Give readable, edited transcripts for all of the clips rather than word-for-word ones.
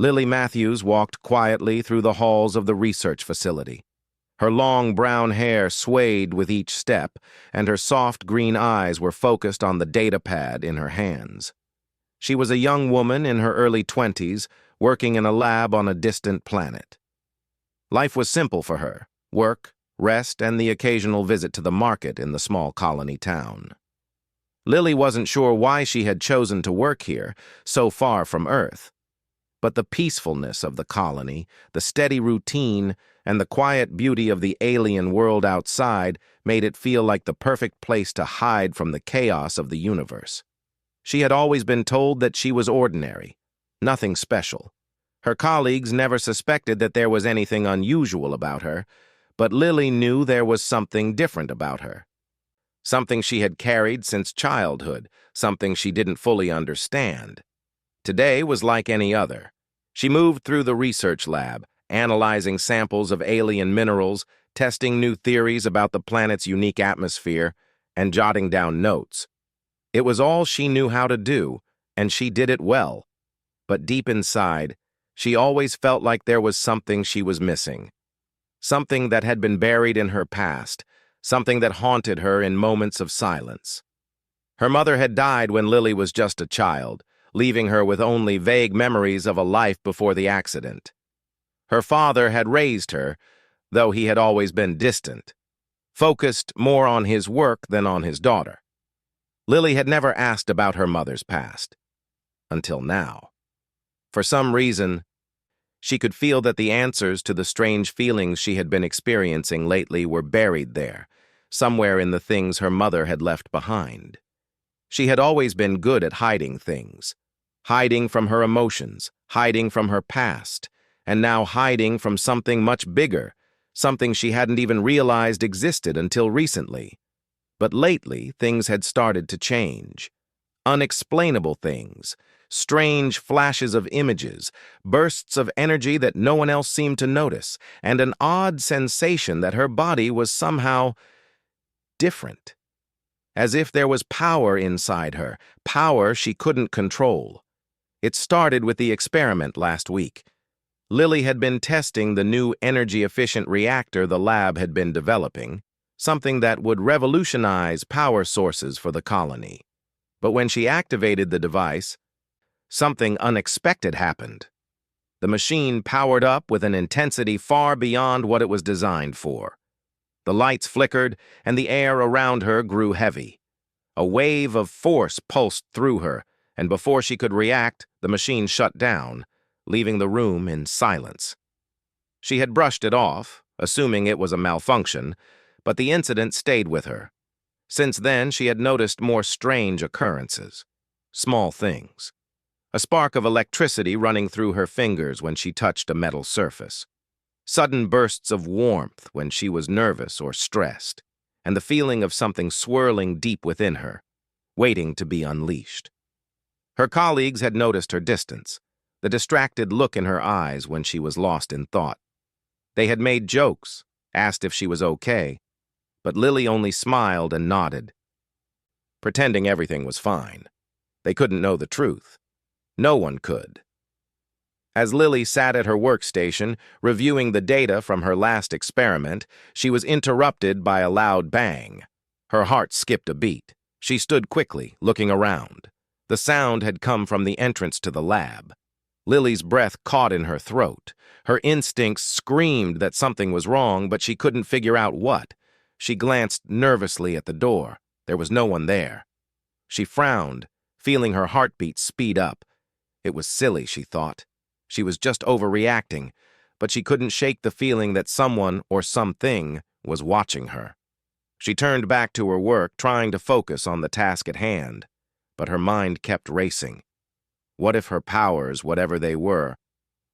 Lily Matthews walked quietly through the halls of the research facility. Her long brown hair swayed with each step, and her soft green eyes were focused on the data pad in her hands. She was a young woman in her early 20s, working in a lab on a distant planet. Life was simple for her: work, rest, and the occasional visit to the market in the small colony town. Lily wasn't sure why she had chosen to work here, so far from Earth. But the peacefulness of the colony, the steady routine, and the quiet beauty of the alien world outside made it feel like the perfect place to hide from the chaos of the universe. She had always been told that she was ordinary, nothing special. Her colleagues never suspected that there was anything unusual about her, but Lily knew there was something different about her. Something she had carried since childhood, something she didn't fully understand. Today was like any other. She moved through the research lab, analyzing samples of alien minerals, testing new theories about the planet's unique atmosphere, and jotting down notes. It was all she knew how to do, and she did it well. But deep inside, she always felt like there was something she was missing. Something that had been buried in her past, something that haunted her in moments of silence. Her mother had died when Lily was just a child, leaving her with only vague memories of a life before the accident. Her father had raised her, though he had always been distant, focused more on his work than on his daughter. Lily had never asked about her mother's past, until now. For some reason, she could feel that the answers to the strange feelings she had been experiencing lately were buried there, somewhere in the things her mother had left behind. She had always been good at hiding things, hiding from her emotions, hiding from her past, and now hiding from something much bigger, something she hadn't even realized existed until recently. But lately, things had started to change. Unexplainable things, strange flashes of images, bursts of energy that no one else seemed to notice, and an odd sensation that her body was somehow different. As if there was power inside her, power she couldn't control. It started with the experiment last week. Lily had been testing the new energy-efficient reactor the lab had been developing, something that would revolutionize power sources for the colony. But when she activated the device, something unexpected happened. The machine powered up with an intensity far beyond what it was designed for. The lights flickered, and the air around her grew heavy. A wave of force pulsed through her, and before she could react, the machine shut down, leaving the room in silence. She had brushed it off, assuming it was a malfunction, but the incident stayed with her. Since then, she had noticed more strange occurrences. Small things. A spark of electricity running through her fingers when she touched a metal surface. Sudden bursts of warmth when she was nervous or stressed, and the feeling of something swirling deep within her, waiting to be unleashed. Her colleagues had noticed her distance, the distracted look in her eyes when she was lost in thought. They had made jokes, asked if she was okay, but Lily only smiled and nodded, pretending everything was fine. They couldn't know the truth. No one could. As Lily sat at her workstation, reviewing the data from her last experiment, she was interrupted by a loud bang. Her heart skipped a beat. She stood quickly, looking around. The sound had come from the entrance to the lab. Lily's breath caught in her throat. Her instincts screamed that something was wrong, but she couldn't figure out what. She glanced nervously at the door. There was no one there. She frowned, feeling her heartbeat speed up. It was silly, she thought. She was just overreacting, but she couldn't shake the feeling that someone or something was watching her. She turned back to her work, trying to focus on the task at hand, but her mind kept racing. What if her powers, whatever they were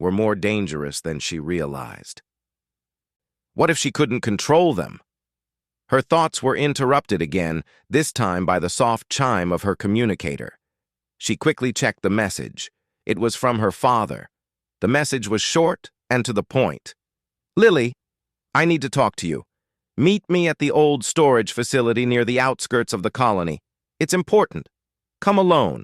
more dangerous than she realized? What if she couldn't control them? Her thoughts were interrupted again, this time by the soft chime of her communicator. She quickly checked the message. It was from her father. The message was short and to the point. "Lily, I need to talk to you. Meet me at the old storage facility near the outskirts of the colony. It's important. Come alone."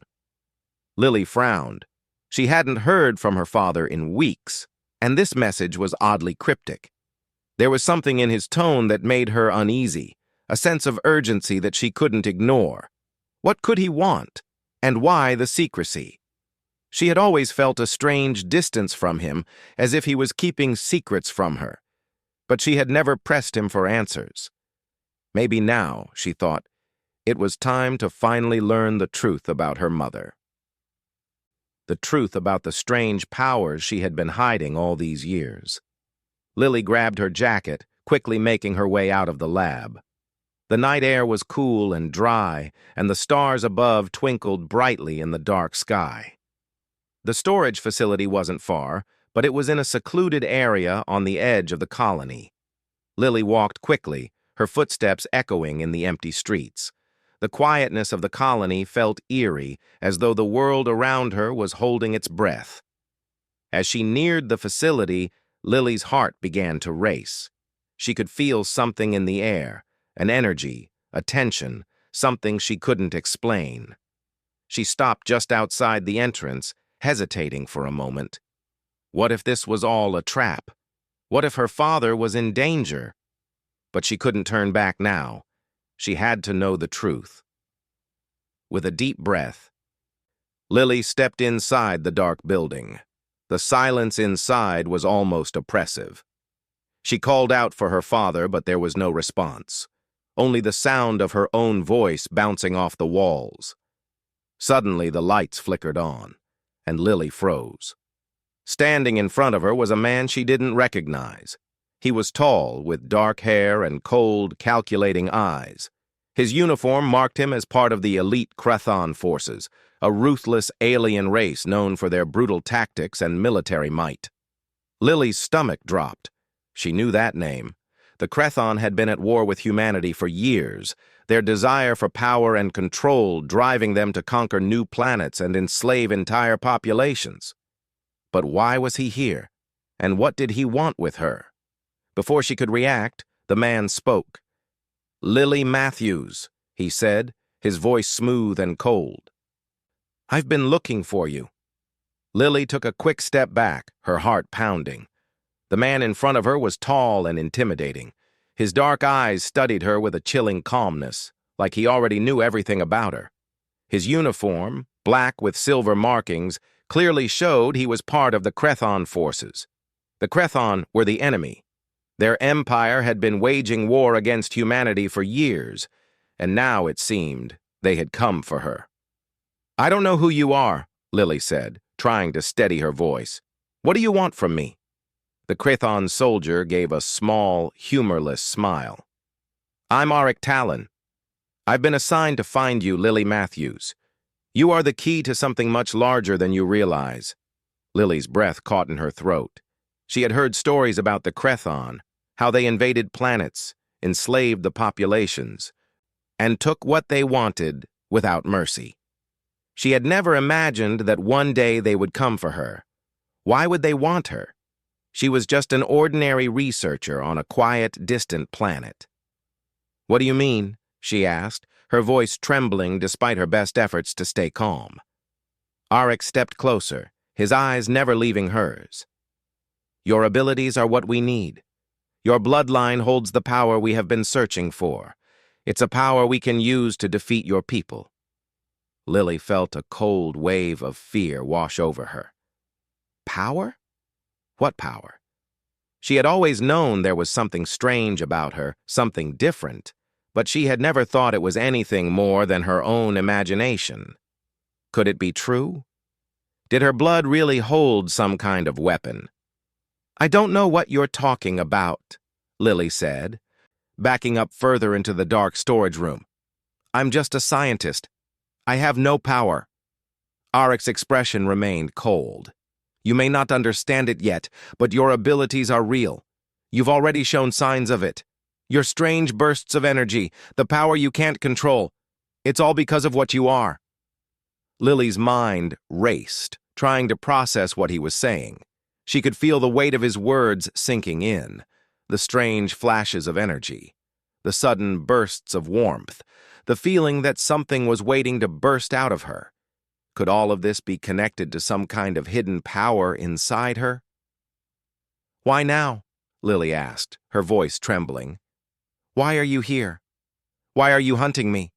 Lily frowned. She hadn't heard from her father in weeks, and this message was oddly cryptic. There was something in his tone that made her uneasy, a sense of urgency that she couldn't ignore. What could he want? And why the secrecy? She had always felt a strange distance from him, as if he was keeping secrets from her. But she had never pressed him for answers. Maybe now, she thought, it was time to finally learn the truth about her mother. The truth about the strange powers she had been hiding all these years. Lily grabbed her jacket, quickly making her way out of the lab. The night air was cool and dry, and the stars above twinkled brightly in the dark sky. The storage facility wasn't far, but it was in a secluded area on the edge of the colony. Lily walked quickly, her footsteps echoing in the empty streets. The quietness of the colony felt eerie, as though the world around her was holding its breath. As she neared the facility, Lily's heart began to race. She could feel something in the air, an energy, a tension, something she couldn't explain. She stopped just outside the entrance, hesitating for a moment. What if this was all a trap? What if her father was in danger? But she couldn't turn back now. She had to know the truth. With a deep breath, Lily stepped inside the dark building. The silence inside was almost oppressive. She called out for her father, but there was no response. Only the sound of her own voice bouncing off the walls. Suddenly, the lights flickered on, and Lily froze. Standing in front of her was a man she didn't recognize. He was tall, with dark hair and cold, calculating eyes. His uniform marked him as part of the elite Crethon forces, a ruthless alien race known for their brutal tactics and military might. Lily's stomach dropped. She knew that name. The Crethon had been at war with humanity for years, their desire for power and control driving them to conquer new planets and enslave entire populations. But why was he here? And what did he want with her? Before she could react, the man spoke. "Lily Matthews," he said, his voice smooth and cold. "I've been looking for you." Lily took a quick step back, her heart pounding. The man in front of her was tall and intimidating. His dark eyes studied her with a chilling calmness, like he already knew everything about her. His uniform, black with silver markings, clearly showed he was part of the Crethon forces. The Crethon were the enemy. Their empire had been waging war against humanity for years, and now, it seemed, they had come for her. "I don't know who you are," Lily said, trying to steady her voice. "What do you want from me?" The Crethon soldier gave a small, humorless smile. "I'm Auric Talon. I've been assigned to find you, Lily Matthews. You are the key to something much larger than you realize." Lily's breath caught in her throat. She had heard stories about the Crethon, how they invaded planets, enslaved the populations, and took what they wanted without mercy. She had never imagined that one day they would come for her. Why would they want her? She was just an ordinary researcher on a quiet, distant planet. "What do you mean?" she asked, her voice trembling despite her best efforts to stay calm. Auric stepped closer, his eyes never leaving hers. "Your abilities are what we need. Your bloodline holds the power we have been searching for. It's a power we can use to defeat your people." Lily felt a cold wave of fear wash over her. Power? What power? She had always known there was something strange about her, something different, but she had never thought it was anything more than her own imagination. Could it be true? Did her blood really hold some kind of weapon? "I don't know what you're talking about," Lily said, backing up further into the dark storage room. "I'm just a scientist. I have no power." Auric's expression remained cold. "You may not understand it yet, but your abilities are real. You've already shown signs of it. Your strange bursts of energy, the power you can't control. It's all because of what you are." Lily's mind raced, trying to process what he was saying. She could feel the weight of his words sinking in, the strange flashes of energy, the sudden bursts of warmth, the feeling that something was waiting to burst out of her. Could all of this be connected to some kind of hidden power inside her? "Why now?" Lily asked, her voice trembling. "Why are you here? Why are you hunting me?"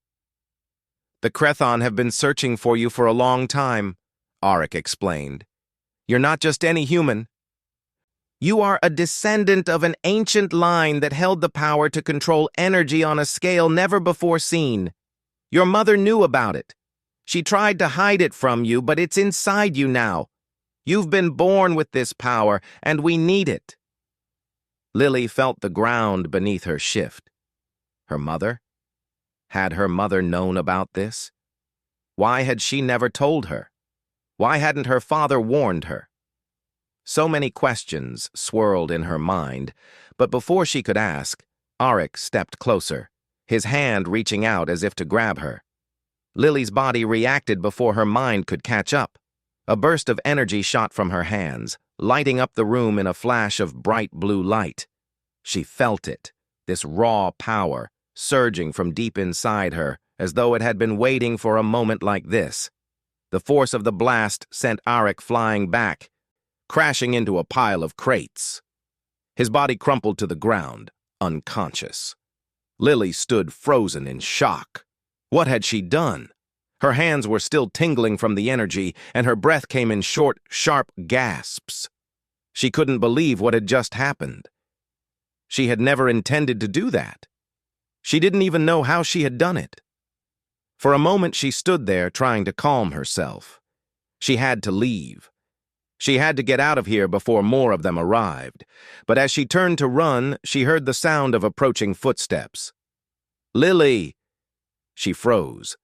"The Crethon have been searching for you for a long time," Auric explained. "You're not just any human. You are a descendant of an ancient line that held the power to control energy on a scale never before seen. Your mother knew about it. She tried to hide it from you, but it's inside you now. You've been born with this power, and we need it." Lily felt the ground beneath her shift. Her mother? Had her mother known about this? Why had she never told her? Why hadn't her father warned her? So many questions swirled in her mind, but before she could ask, Auric stepped closer, his hand reaching out as if to grab her. Lily's body reacted before her mind could catch up. A burst of energy shot from her hands, lighting up the room in a flash of bright blue light. She felt it, this raw power, surging from deep inside her, as though it had been waiting for a moment like this. The force of the blast sent Auric flying back, crashing into a pile of crates. His body crumpled to the ground, unconscious. Lily stood frozen in shock. What had she done? Her hands were still tingling from the energy, and her breath came in short, sharp gasps. She couldn't believe what had just happened. She had never intended to do that. She didn't even know how she had done it. For a moment she stood there trying to calm herself. She had to leave. She had to get out of here before more of them arrived. But as she turned to run, she heard the sound of approaching footsteps. "Lily!" She froze.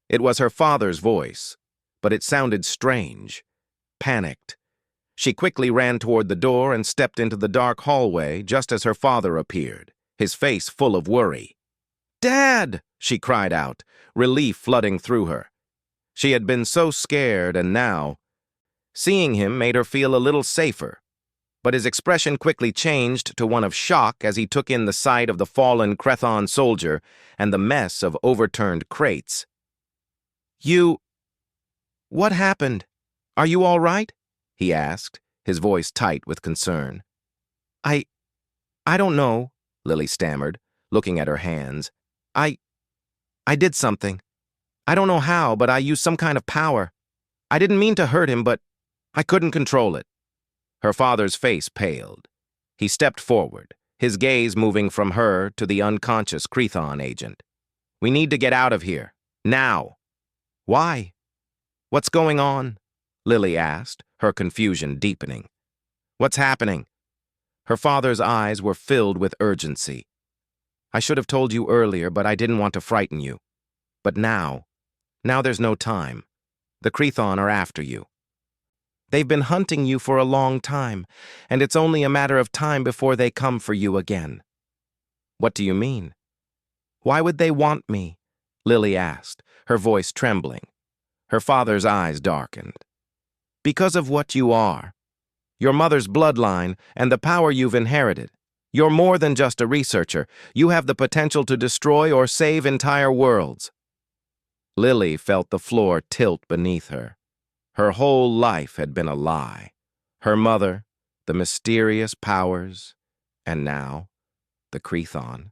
It was her father's voice, but it sounded strange, panicked. She quickly ran toward the door and stepped into the dark hallway just as her father appeared, his face full of worry. "Dad!" she cried out, relief flooding through her. She had been so scared, and now, seeing him made her feel a little safer. But his expression quickly changed to one of shock as he took in the sight of the fallen Crethon soldier and the mess of overturned crates. What happened? Are you all right?" he asked, his voice tight with concern. I don't know," Lily stammered, looking at her hands. I did something. I don't know how, but I used some kind of power. I didn't mean to hurt him, but I couldn't control it." Her father's face paled. He stepped forward, his gaze moving from her to the unconscious Crethon agent. "We need to get out of here. Now." "Why? What's going on?" Lily asked, her confusion deepening. "What's happening?" Her father's eyes were filled with urgency. "I should have told you earlier, but I didn't want to frighten you. But now there's no time. The Crethon are after you. They've been hunting you for a long time, and it's only a matter of time before they come for you again." "What do you mean?" "Why would they want me?" Lily asked, her voice trembling. Her father's eyes darkened. "Because of what you are. Your mother's bloodline and the power you've inherited. You're more than just a researcher. You have the potential to destroy or save entire worlds." Lily felt the floor tilt beneath her. Her whole life had been a lie. Her mother, the mysterious powers, and now, the Crethon.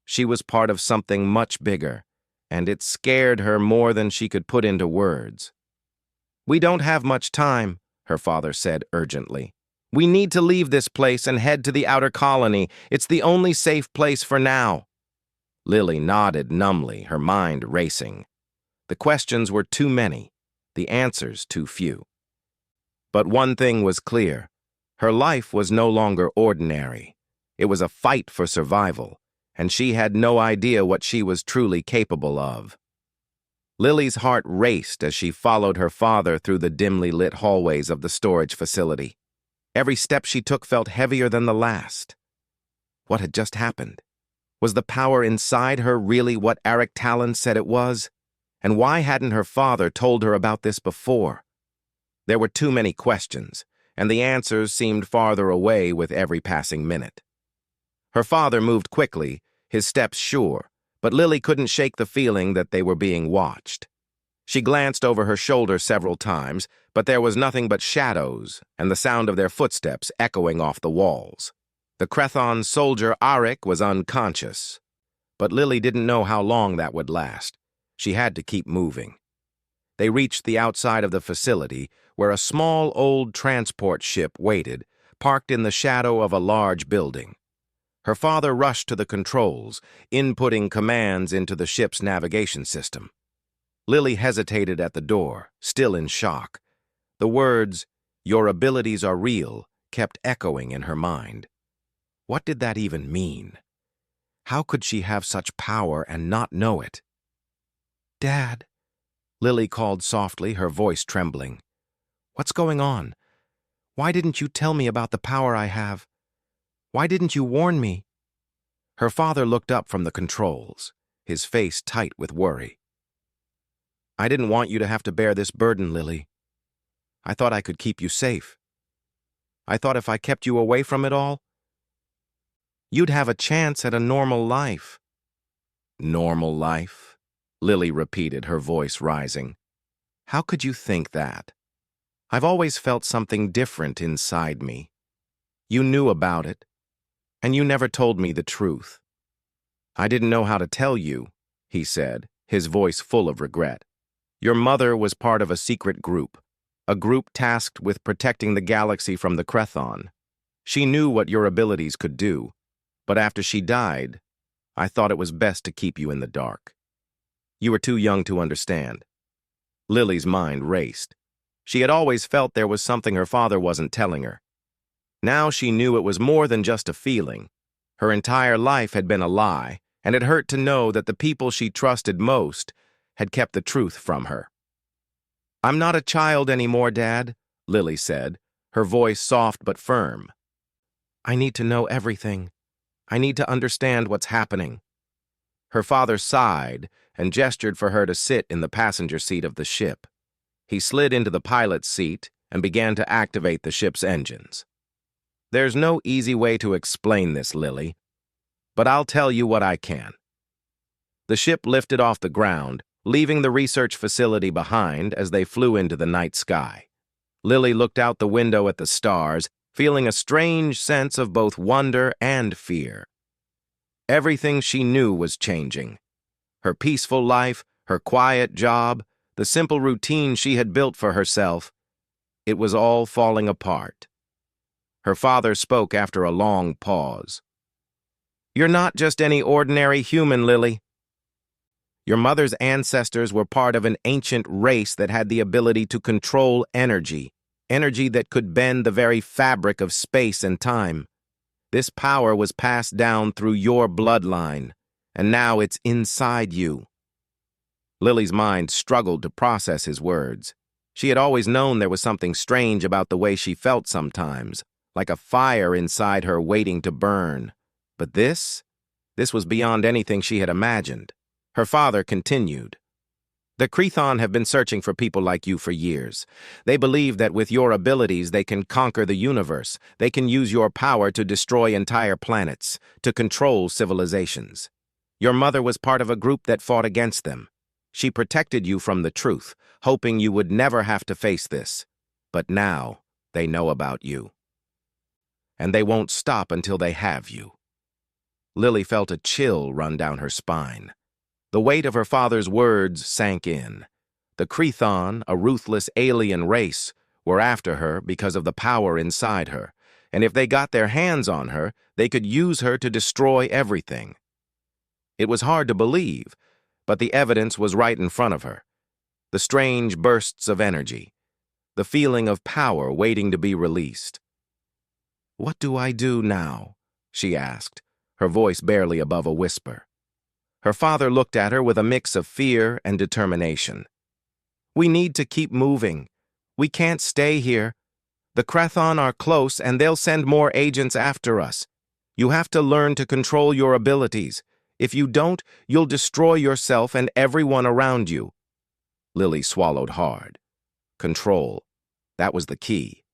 She was part of something much bigger, and it scared her more than she could put into words. "We don't have much time," her father said urgently. "We need to leave this place and head to the outer colony. It's the only safe place for now." Lily nodded numbly, her mind racing. The questions were too many, the answers too few. But one thing was clear. Her life was no longer ordinary. It was a fight for survival, and she had no idea what she was truly capable of. Lily's heart raced as she followed her father through the dimly lit hallways of the storage facility. Every step she took felt heavier than the last. What had just happened? Was the power inside her really what Eric Talon said it was? And why hadn't her father told her about this before? There were too many questions, and the answers seemed farther away with every passing minute. Her father moved quickly, his steps sure, but Lily couldn't shake the feeling that they were being watched. She glanced over her shoulder several times, but there was nothing but shadows and the sound of their footsteps echoing off the walls. The Crethon soldier Arik was unconscious, but Lily didn't know how long that would last. She had to keep moving. They reached the outside of the facility, where a small old transport ship waited, parked in the shadow of a large building. Her father rushed to the controls, inputting commands into the ship's navigation system. Lily hesitated at the door, still in shock. The words, "Your abilities are real," kept echoing in her mind. What did that even mean? How could she have such power and not know it? "Dad," Lily called softly, her voice trembling. "What's going on? Why didn't you tell me about the power I have? Why didn't you warn me?" Her father looked up from the controls, his face tight with worry. "I didn't want you to have to bear this burden, Lily. I thought I could keep you safe. I thought if I kept you away from it all, you'd have a chance at a normal life." "Normal life?" Lily repeated, her voice rising. "How could you think that? I've always felt something different inside me. You knew about it, and you never told me the truth." "I didn't know how to tell you," he said, his voice full of regret. "Your mother was part of a secret group, a group tasked with protecting the galaxy from the Crethon. She knew what your abilities could do, but after she died, I thought it was best to keep you in the dark. You were too young to understand." Lily's mind raced. She had always felt there was something her father wasn't telling her. Now she knew it was more than just a feeling. Her entire life had been a lie, and it hurt to know that the people she trusted most had kept the truth from her. "I'm not a child anymore, Dad," Lily said, her voice soft but firm. "I need to know everything. I need to understand what's happening." Her father sighed and gestured for her to sit in the passenger seat of the ship. He slid into the pilot's seat and began to activate the ship's engines. "There's no easy way to explain this, Lily, but I'll tell you what I can." The ship lifted off the ground, leaving the research facility behind as they flew into the night sky. Lily looked out the window at the stars, feeling a strange sense of both wonder and fear. Everything she knew was changing. Her peaceful life, her quiet job, the simple routine she had built for herself, it was all falling apart. Her father spoke after a long pause. "You're not just any ordinary human, Lily. Your mother's ancestors were part of an ancient race that had the ability to control energy, energy that could bend the very fabric of space and time. This power was passed down through your bloodline, and now it's inside you." Lily's mind struggled to process his words. She had always known there was something strange about the way she felt sometimes, like a fire inside her waiting to burn. But this was beyond anything she had imagined. Her father continued. "The Crethon have been searching for people like you for years. They believe that with your abilities they can conquer the universe. They can use your power to destroy entire planets, to control civilizations. Your mother was part of a group that fought against them. She protected you from the truth, hoping you would never have to face this. But now they know about you. And they won't stop until they have you." Lily felt a chill run down her spine. The weight of her father's words sank in. The Crethon, a ruthless alien race, were after her because of the power inside her, and if they got their hands on her, they could use her to destroy everything. It was hard to believe, but the evidence was right in front of her. The strange bursts of energy, the feeling of power waiting to be released. "What do I do now?" she asked, her voice barely above a whisper. Her father looked at her with a mix of fear and determination. "We need to keep moving. We can't stay here. The Crethon are close and they'll send more agents after us. You have to learn to control your abilities. If you don't, you'll destroy yourself and everyone around you." Lily swallowed hard. Control. That was the key.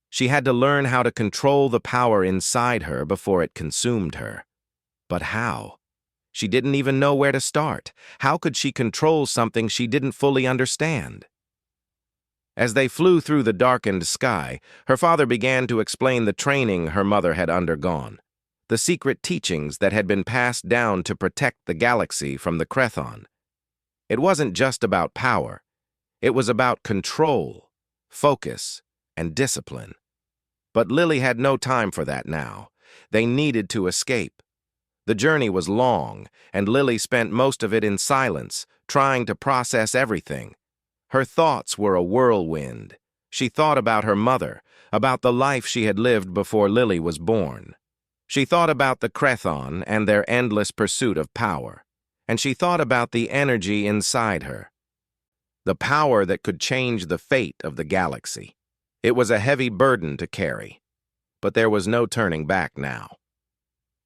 She had to learn how to control the power inside her before it consumed her. But how? She didn't even know where to start. How could she control something she didn't fully understand? As they flew through the darkened sky, her father began to explain the training her mother had undergone, the secret teachings that had been passed down to protect the galaxy from the Crethon. It wasn't just about power. It was about control, focus, and discipline. But Lily had no time for that now. They needed to escape. The journey was long, and Lily spent most of it in silence, trying to process everything. Her thoughts were a whirlwind. She thought about her mother, about the life she had lived before Lily was born. She thought about the Crethon and their endless pursuit of power. And she thought about the energy inside her, the power that could change the fate of the galaxy. It was a heavy burden to carry, but there was no turning back now.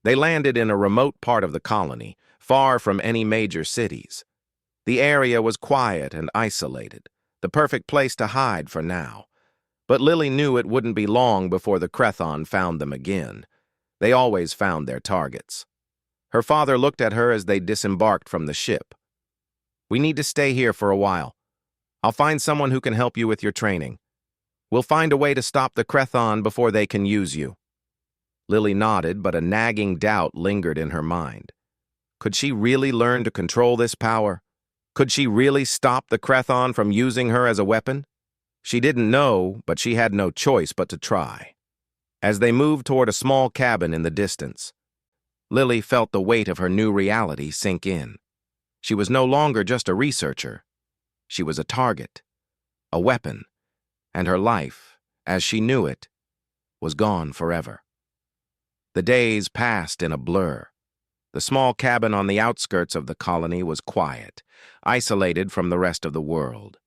They landed in a remote part of the colony, far from any major cities. The area was quiet and isolated, the perfect place to hide for now. But Lily knew it wouldn't be long before the Crethon found them again. They always found their targets. Her father looked at her as they disembarked from the ship. "We need to stay here for a while. I'll find someone who can help you with your training. We'll find a way to stop the Crethon before they can use you." Lily nodded, but a nagging doubt lingered in her mind. Could she really learn to control this power? Could she really stop the Crethon from using her as a weapon? She didn't know, but she had no choice but to try. As they moved toward a small cabin in the distance, Lily felt the weight of her new reality sink in. She was no longer just a researcher. She was a target, a weapon, and her life, as she knew it, was gone forever. The days passed in a blur. The small cabin on the outskirts of the colony was quiet, isolated from the rest of the world.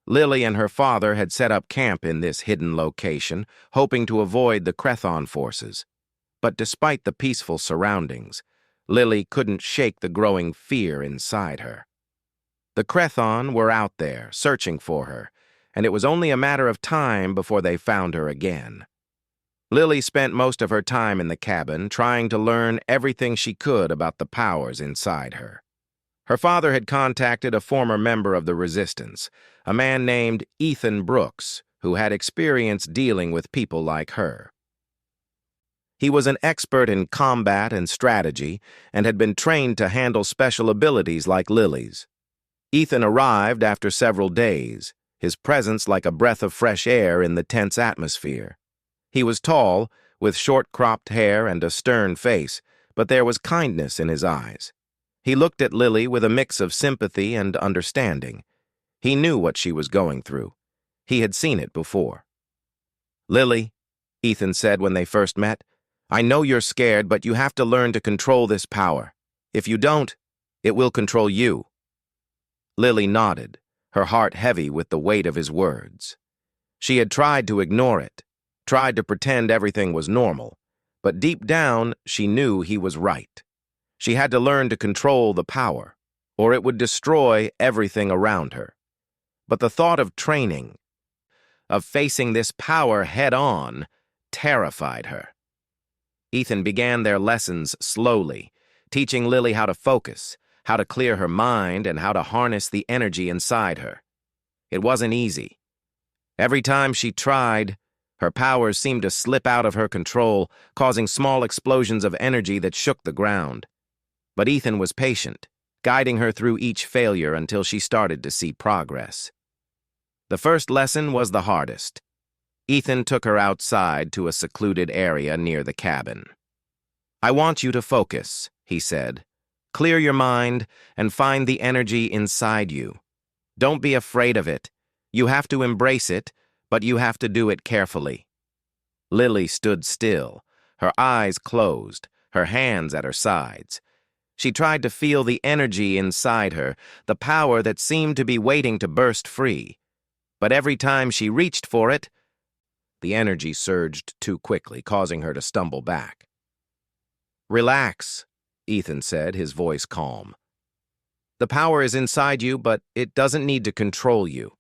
Lily and her father had set up camp in this hidden location, hoping to avoid the Crethon forces. But despite the peaceful surroundings, Lily couldn't shake the growing fear inside her. The Crethon were out there, searching for her, and it was only a matter of time before they found her again. Lily spent most of her time in the cabin, trying to learn everything she could about the powers inside her. Her father had contacted a former member of the Resistance, a man named Ethan Brooks, who had experience dealing with people like her. He was an expert in combat and strategy and had been trained to handle special abilities like Lily's. Ethan arrived after several days, his presence like a breath of fresh air in the tense atmosphere. He was tall, with short-cropped hair and a stern face, but there was kindness in his eyes. He looked at Lily with a mix of sympathy and understanding. He knew what she was going through. He had seen it before. "Lily," Ethan said when they first met, "I know you're scared, but you have to learn to control this power. If you don't, it will control you." Lily nodded, her heart heavy with the weight of his words. She had tried to ignore it, tried to pretend everything was normal, but deep down she knew he was right. She had to learn to control the power, or it would destroy everything around her. But the thought of training, of facing this power head-on, terrified her. Ethan began their lessons slowly, teaching Lily how to focus, how to clear her mind, and how to harness the energy inside her. It wasn't easy. Every time she tried, her powers seemed to slip out of her control, causing small explosions of energy that shook the ground. But Ethan was patient, guiding her through each failure until she started to see progress. The first lesson was the hardest. Ethan took her outside to a secluded area near the cabin. "I want you to focus," he said. "Clear your mind and find the energy inside you. Don't be afraid of it. You have to embrace it, but you have to do it carefully." Lily stood still, her eyes closed, her hands at her sides. She tried to feel the energy inside her, the power that seemed to be waiting to burst free. But every time she reached for it, the energy surged too quickly, causing her to stumble back. "Relax," Ethan said, his voice calm. "The power is inside you, but it doesn't need to control you.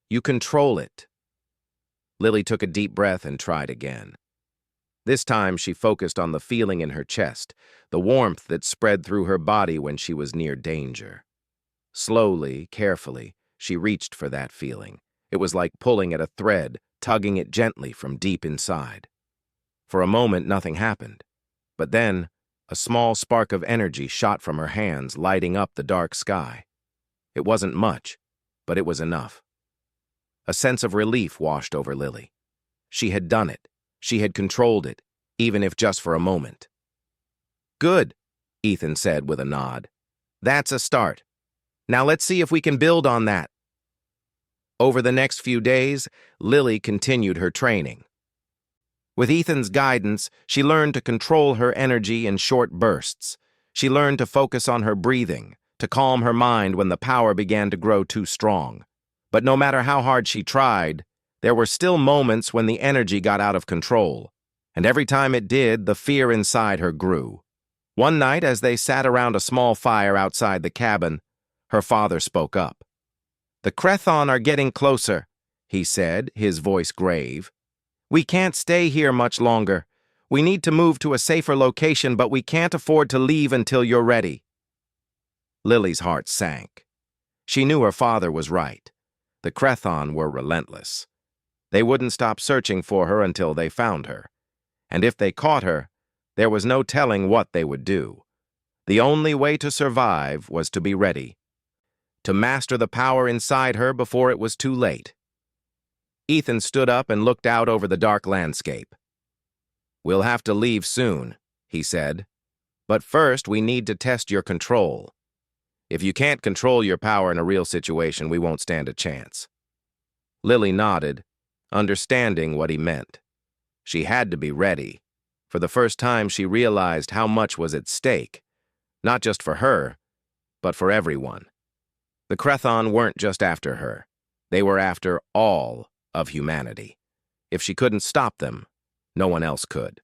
You control it." Lily took a deep breath and tried again. This time she focused on the feeling in her chest, the warmth that spread through her body when she was near danger. Slowly, carefully, she reached for that feeling. It was like pulling at a thread, tugging it gently from deep inside. For a moment, nothing happened. But then, a small spark of energy shot from her hands, lighting up the dark sky. It wasn't much, but it was enough. A sense of relief washed over Lily. She had done it. She had controlled it, even if just for a moment. "Good," Ethan said with a nod. "That's a start. Now let's see if we can build on that." Over the next few days, Lily continued her training. With Ethan's guidance, she learned to control her energy in short bursts. She learned to focus on her breathing, to calm her mind when the power began to grow too strong. But no matter how hard she tried, there were still moments when the energy got out of control. And every time it did, the fear inside her grew. One night, as they sat around a small fire outside the cabin, her father spoke up. "The Crethon are getting closer," he said, his voice grave. "We can't stay here much longer. We need to move to a safer location, but we can't afford to leave until you're ready." Lily's heart sank. She knew her father was right. The Crethon were relentless. They wouldn't stop searching for her until they found her. And if they caught her, there was no telling what they would do. The only way to survive was to be ready, to master the power inside her before it was too late. Ethan stood up and looked out over the dark landscape. "We'll have to leave soon," he said. "But first, we need to test your control. If you can't control your power in a real situation, we won't stand a chance." Lily nodded, understanding what he meant. She had to be ready. For the first time, she realized how much was at stake, not just for her, but for everyone. The Crethon weren't just after her. They were after all of humanity. If she couldn't stop them, no one else could.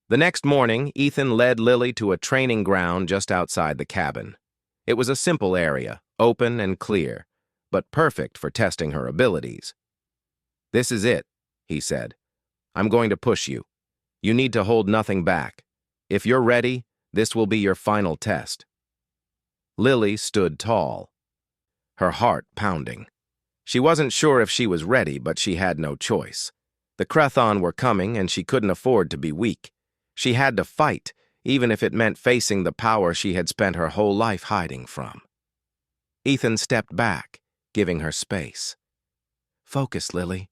The next morning, Ethan led Lily to a training ground just outside the cabin. It was a simple area, open and clear, but perfect for testing her abilities. "This is it," he said. "I'm going to push you. You need to hold nothing back. If you're ready, this will be your final test." Lily stood tall, her heart pounding. She wasn't sure if she was ready, but she had no choice. The Crethon were coming, and she couldn't afford to be weak. She had to fight, even if it meant facing the power she had spent her whole life hiding from. Ethan stepped back, giving her space. "Focus, Lily.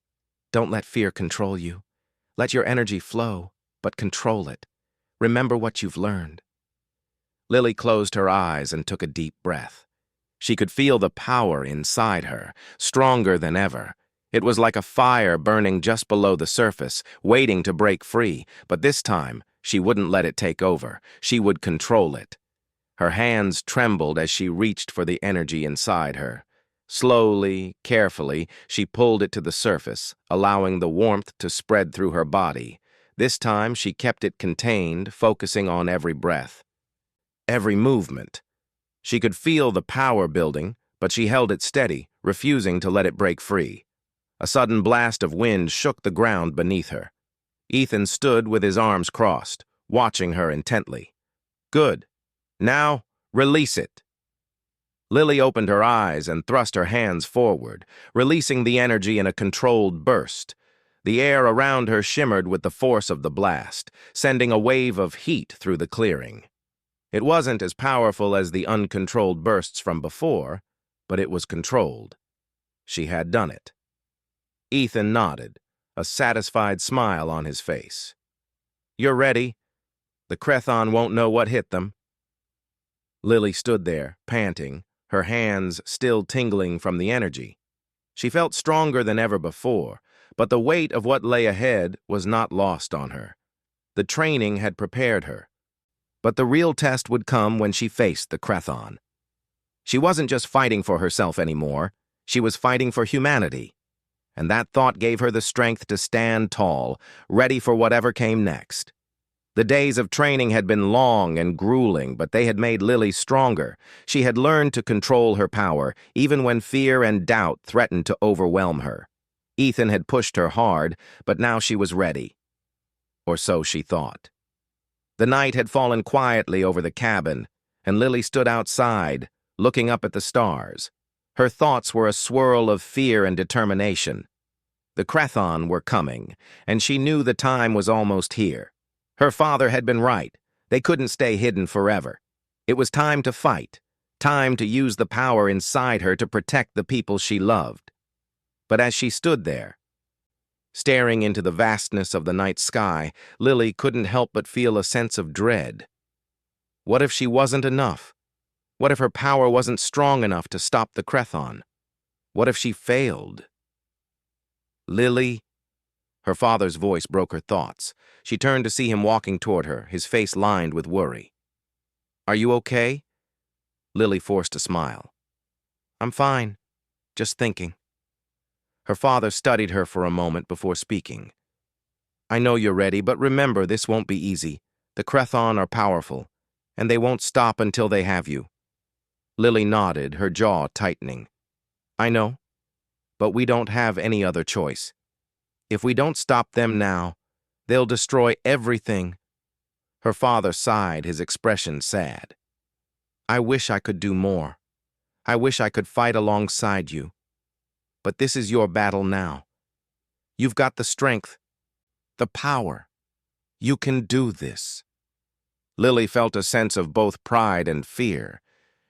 Don't let fear control you. Let your energy flow, but control it. Remember what you've learned." Lily closed her eyes and took a deep breath. She could feel the power inside her, stronger than ever. It was like a fire burning just below the surface, waiting to break free, but this time, she wouldn't let it take over. She would control it. Her hands trembled as she reached for the energy inside her. Slowly, carefully, she pulled it to the surface, allowing the warmth to spread through her body. This time, she kept it contained, focusing on every breath, every movement. She could feel the power building, but she held it steady, refusing to let it break free. A sudden blast of wind shook the ground beneath her. Ethan stood with his arms crossed, watching her intently. "Good. Now, release it." Lily opened her eyes and thrust her hands forward, releasing the energy in a controlled burst. The air around her shimmered with the force of the blast, sending a wave of heat through the clearing. It wasn't as powerful as the uncontrolled bursts from before, but it was controlled. She had done it. Ethan nodded, a satisfied smile on his face. "You're ready. The Crethon won't know what hit them." Lily stood there, panting, her hands still tingling from the energy. She felt stronger than ever before, but the weight of what lay ahead was not lost on her. The training had prepared her. But the real test would come when she faced the Crethon. She wasn't just fighting for herself anymore, she was fighting for humanity. And that thought gave her the strength to stand tall, ready for whatever came next. The days of training had been long and grueling, but they had made Lily stronger. She had learned to control her power, even when fear and doubt threatened to overwhelm her. Ethan had pushed her hard, but now she was ready. or so she thought. The night had fallen quietly over the cabin, and Lily stood outside, looking up at the stars. Her thoughts were a swirl of fear and determination. The Crethon were coming, and she knew the time was almost here. Her father had been right. They couldn't stay hidden forever. It was time to fight, time to use the power inside her to protect the people she loved. But as she stood there, staring into the vastness of the night sky, Lily couldn't help but feel a sense of dread. What if she wasn't enough? What if her power wasn't strong enough to stop the Crethon? What if she failed? Lily? Her father's voice broke her thoughts. She turned to see him walking toward her, his face lined with worry. "Are you okay?" Lily forced a smile. "I'm fine. Just thinking." Her father studied her for a moment before speaking. "I know you're ready, but remember, this won't be easy. The Crethon are powerful, and they won't stop until they have you." Lily nodded, her jaw tightening. "I know, but we don't have any other choice. If we don't stop them now, they'll destroy everything." Her father sighed, his expression sad. "I wish I could do more. I wish I could fight alongside you. But this is your battle now. You've got the strength, the power. You can do this." Lily felt a sense of both pride and fear.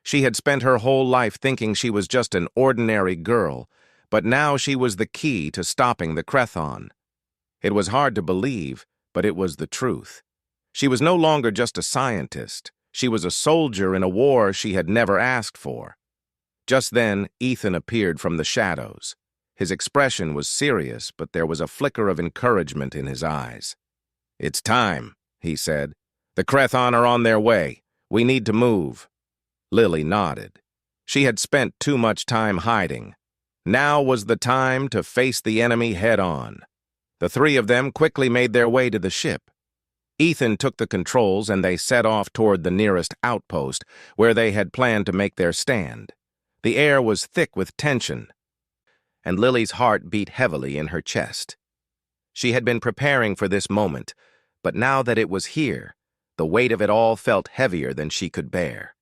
She had spent her whole life thinking she was just an ordinary girl, but now she was the key to stopping the Crethon. It was hard to believe, but it was the truth. She was no longer just a scientist. She was a soldier in a war she had never asked for. Just then, Ethan appeared from the shadows. His expression was serious, but there was a flicker of encouragement in his eyes. "It's time," he said. "The Crethon are on their way. We need to move." Lily nodded. She had spent too much time hiding. Now was the time to face the enemy head-on. The three of them quickly made their way to the ship. Ethan took the controls and they set off toward the nearest outpost, where they had planned to make their stand. The air was thick with tension, and Lily's heart beat heavily in her chest. She had been preparing for this moment, but now that it was here, the weight of it all felt heavier than she could bear.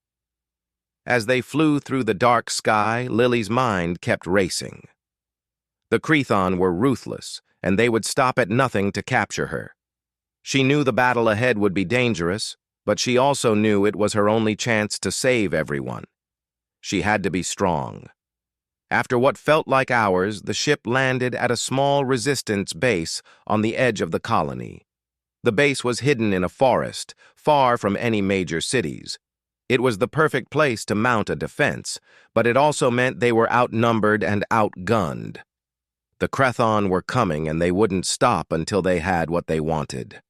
As they flew through the dark sky, Lily's mind kept racing. The Crethon were ruthless, and they would stop at nothing to capture her. She knew the battle ahead would be dangerous, but she also knew it was her only chance to save everyone. She had to be strong. After what felt like hours, the ship landed at a small resistance base on the edge of the colony. The base was hidden in a forest, far from any major cities. It was the perfect place to mount a defense, but it also meant they were outnumbered and outgunned. The Crethon were coming, and they wouldn't stop until they had what they wanted.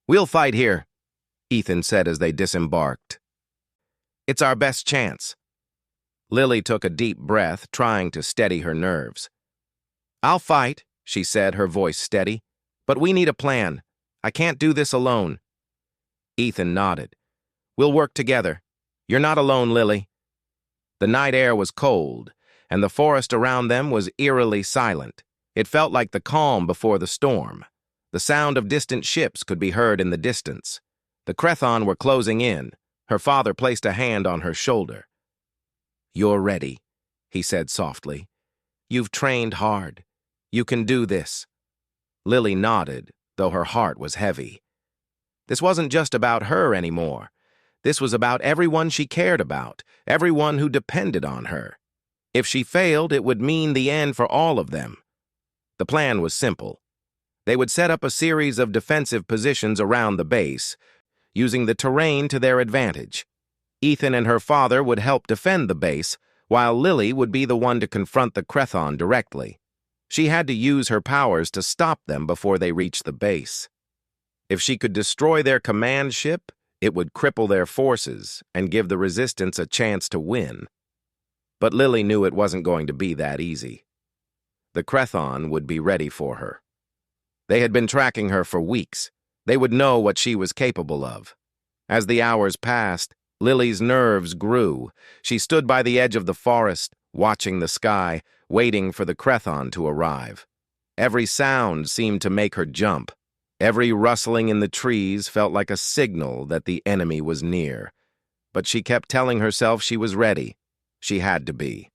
"We'll fight here," Ethan said as they disembarked. "It's our best chance." Lily took a deep breath, trying to steady her nerves. "I'll fight," she said, her voice steady. "But we need a plan. I can't do this alone." Ethan nodded. "We'll work together. You're not alone, Lily." The night air was cold, and the forest around them was eerily silent. It felt like the calm before the storm. The sound of distant ships could be heard in the distance. The Crethon were closing in. Her father placed a hand on her shoulder. "You're ready," he said softly. "You've trained hard. You can do this." Lily nodded, though her heart was heavy. This wasn't just about her anymore. This was about everyone she cared about, everyone who depended on her. If she failed, it would mean the end for all of them. The plan was simple. They would set up a series of defensive positions around the base, using the terrain to their advantage. Ethan and her father would help defend the base, while Lily would be the one to confront the Crethon directly. She had to use her powers to stop them before they reached the base. If she could destroy their command ship, it would cripple their forces and give the resistance a chance to win. But Lily knew it wasn't going to be that easy. The Crethon would be ready for her. They had been tracking her for weeks. They would know what she was capable of. As the hours passed, Lily's nerves grew. She stood by the edge of the forest, watching the sky, waiting for the Crethon to arrive. Every sound seemed to make her jump. Every rustling in the trees felt like a signal that the enemy was near. But she kept telling herself she was ready. She had to be.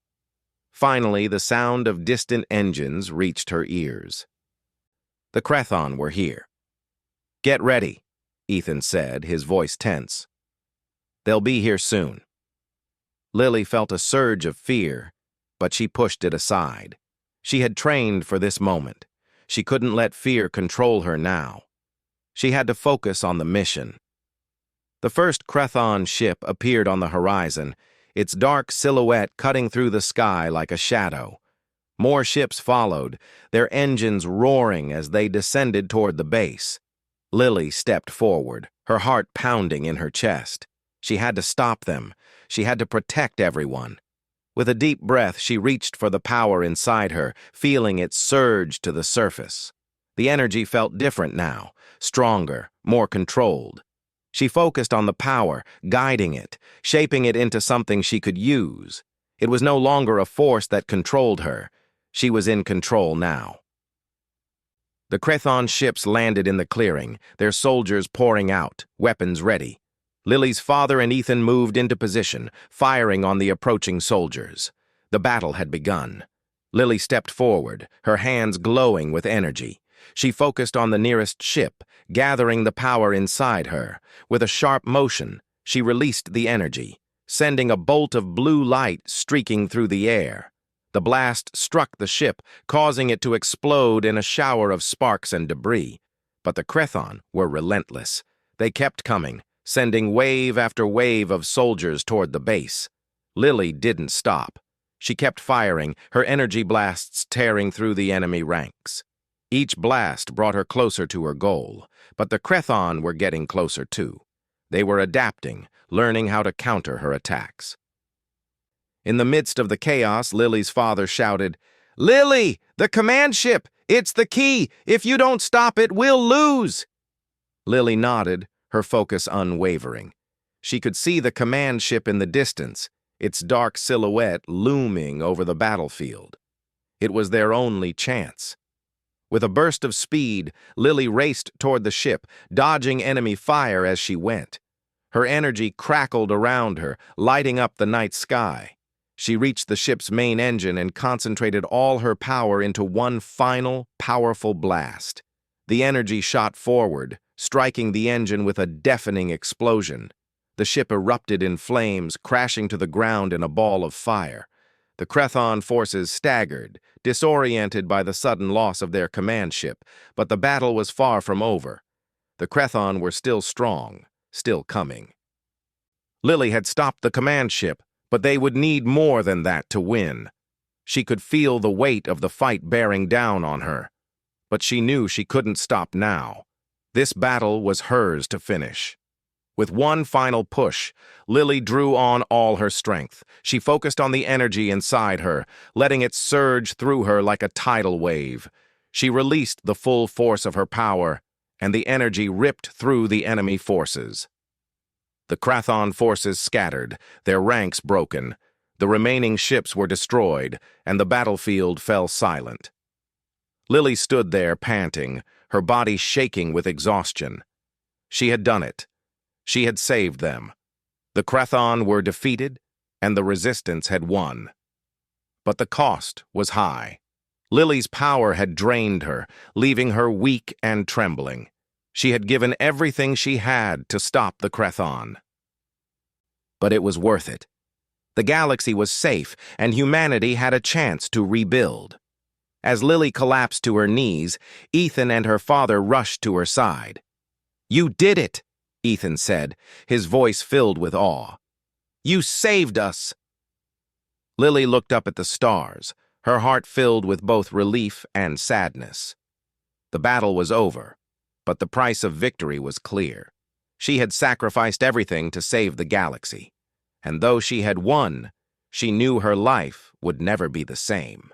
Finally, the sound of distant engines reached her ears. The Crethon were here. "Get ready," Ethan said, his voice tense. "They'll be here soon." Lily felt a surge of fear, but she pushed it aside. She had trained for this moment. She couldn't let fear control her now. She had to focus on the mission. The first Crethon ship appeared on the horizon, its dark silhouette cutting through the sky like a shadow. More ships followed, their engines roaring as they descended toward the base. Lily stepped forward, her heart pounding in her chest. She had to stop them. She had to protect everyone. With a deep breath, she reached for the power inside her, feeling it surge to the surface. The energy felt different now, stronger, more controlled. She focused on the power, guiding it, shaping it into something she could use. It was no longer a force that controlled her. She was in control now. The Crethon ships landed in the clearing, their soldiers pouring out, weapons ready. Lily's father and Ethan moved into position, firing on the approaching soldiers. The battle had begun. Lily stepped forward, her hands glowing with energy. She focused on the nearest ship, gathering the power inside her. With a sharp motion, she released the energy, sending a bolt of blue light streaking through the air. The blast struck the ship, causing it to explode in a shower of sparks and debris. But the Crethon were relentless. They kept coming, sending wave after wave of soldiers toward the base. Lily didn't stop. She kept firing, her energy blasts tearing through the enemy ranks. Each blast brought her closer to her goal, but the Crethon were getting closer too. They were adapting, learning how to counter her attacks. In the midst of the chaos, Lily's father shouted, "Lily, the command ship! It's the key! If you don't stop it, we'll lose!" Lily nodded, her focus unwavering. She could see the command ship in the distance, its dark silhouette looming over the battlefield. It was their only chance. With a burst of speed, Lily raced toward the ship, dodging enemy fire as she went. Her energy crackled around her, lighting up the night sky. She reached the ship's main engine and concentrated all her power into one final, powerful blast. The energy shot forward, striking the engine with a deafening explosion. The ship erupted in flames, crashing to the ground in a ball of fire. The Crethon forces staggered, disoriented by the sudden loss of their command ship, but the battle was far from over. The Crethon were still strong, still coming. Lily had stopped the command ship, but they would need more than that to win. She could feel the weight of the fight bearing down on her, but she knew she couldn't stop now. This battle was hers to finish. With one final push, Lily drew on all her strength. She focused on the energy inside her, letting it surge through her like a tidal wave. She released the full force of her power, and the energy ripped through the enemy forces. The Crethon forces scattered, their ranks broken. The remaining ships were destroyed, and the battlefield fell silent. Lily stood there panting, her body shaking with exhaustion. She had done it. She had saved them. The Crethon were defeated, and the resistance had won. But the cost was high. Lily's power had drained her, leaving her weak and trembling. She had given everything she had to stop the Crethon. But it was worth it. The galaxy was safe, and humanity had a chance to rebuild. As Lily collapsed to her knees, Ethan and her father rushed to her side. "You did it!" Ethan said, his voice filled with awe. "You saved us!" Lily looked up at the stars, her heart filled with both relief and sadness. The battle was over, but the price of victory was clear. She had sacrificed everything to save the galaxy, and though she had won, she knew her life would never be the same.